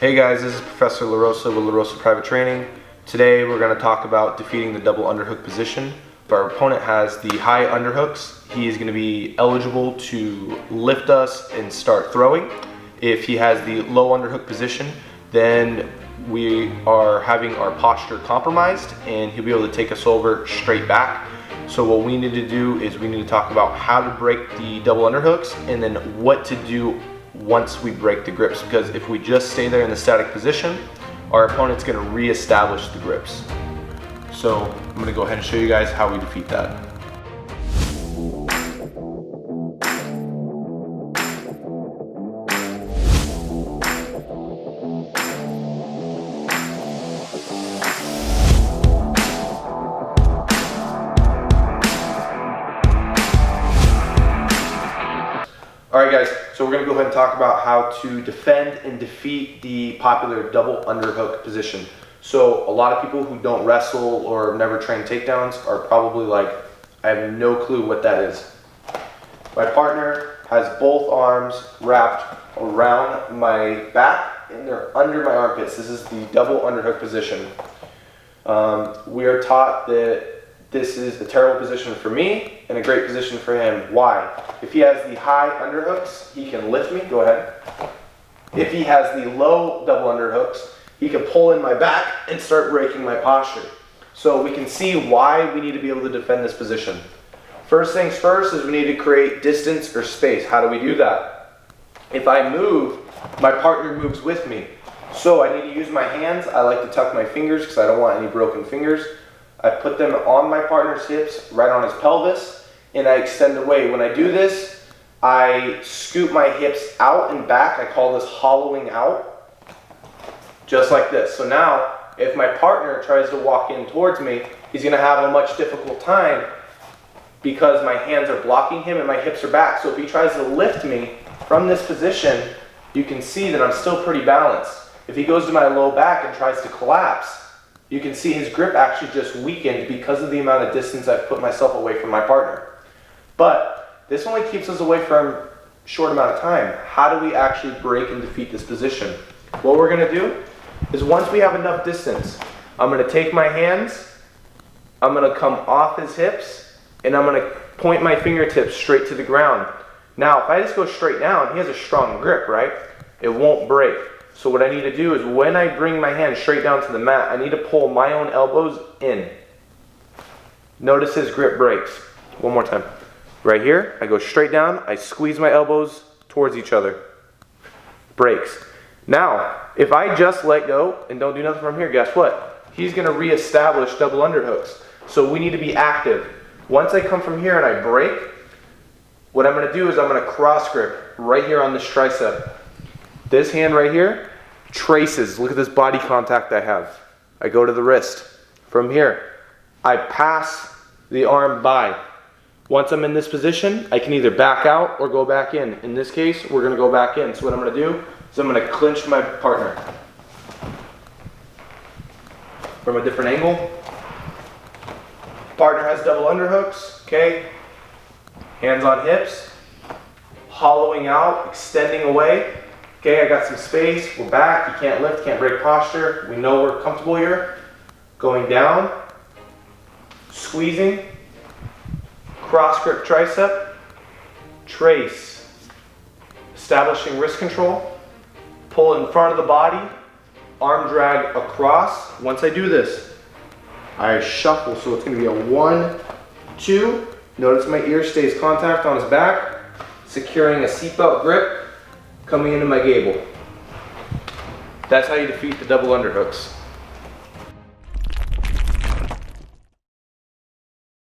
Hey guys, this is Professor LaRosa with LaRosa Private Training. Today we're going to talk about defeating the double underhook position. If our opponent has the high underhooks, he is going to be eligible to lift us and start throwing. If he has the low underhook position, then we are having our posture compromised and he'll be able to take us over straight back. So what we need to do is we need to talk about how to break the double underhooks and then what to do once we break the grips, because if we just stay there in the static position, our opponent's going to re-establish the grips. So I'm going to go ahead and show you guys how we defeat that. Alright guys, so we're going to go ahead and talk about how to defend and defeat the popular double underhook position. So a lot of people who don't wrestle or have never trained takedowns are probably like, I have no clue what that is. My partner has both arms wrapped around my back and they're under my armpits. This is the double underhook position. We are taught that this is a terrible position for me and a great position for him. Why? If he has the high underhooks, he can lift me. Go ahead. If he has the low double underhooks, he can pull in my back and start breaking my posture. So we can see why we need to be able to defend this position. First things first is we need to create distance or space. How do we do that? If I move, my partner moves with me. So I need to use my hands. I like to tuck my fingers because I don't want any broken fingers. I put them on my partner's hips, right on his pelvis, and I extend away. When I do this, I scoop my hips out and back. I call this hollowing out, just like this. So now, if my partner tries to walk in towards me, he's gonna have a much difficult time because my hands are blocking him and my hips are back. So if he tries to lift me from this position, you can see that I'm still pretty balanced. If he goes to my low back and tries to collapse, you can see his grip actually just weakened because of the amount of distance I've put myself away from my partner. But this only keeps us away from a short amount of time. How do we actually break and defeat this position? What we're going to do is once we have enough distance, I'm going to take my hands, I'm going to come off his hips, and I'm going to point my fingertips straight to the ground. Now, if I just go straight down, he has a strong grip, right? It won't break. So what I need to do is when I bring my hand straight down to the mat, I need to pull my own elbows in. Notice his grip breaks. One more time. Right here, I go straight down, I squeeze my elbows towards each other. Breaks. Now, if I just let go and don't do nothing from here, guess what? He's going to reestablish double underhooks. So we need to be active. Once I come from here and I break, what I'm going to do is I'm going to cross grip right here on this tricep. This hand right here traces. Look at this body contact I have. I go to the wrist. From here, I pass the arm by. Once I'm in this position, I can either back out or go back in. In this case, we're going to go back in. So what I'm going to do is I'm going to clinch my partner. From a different angle. Partner has double underhooks. Okay. Hands on hips. Hollowing out, extending away. Okay, I got some space, we're back, you can't lift, can't break posture, we know we're comfortable here. Going down, squeezing, cross grip tricep, trace, establishing wrist control, pull in front of the body, arm drag across. Once I do this, I shuffle, so it's gonna be a 1, 2. Notice my ear stays contact on his back, securing a seatbelt grip, coming into my gable. That's how you defeat the double underhooks.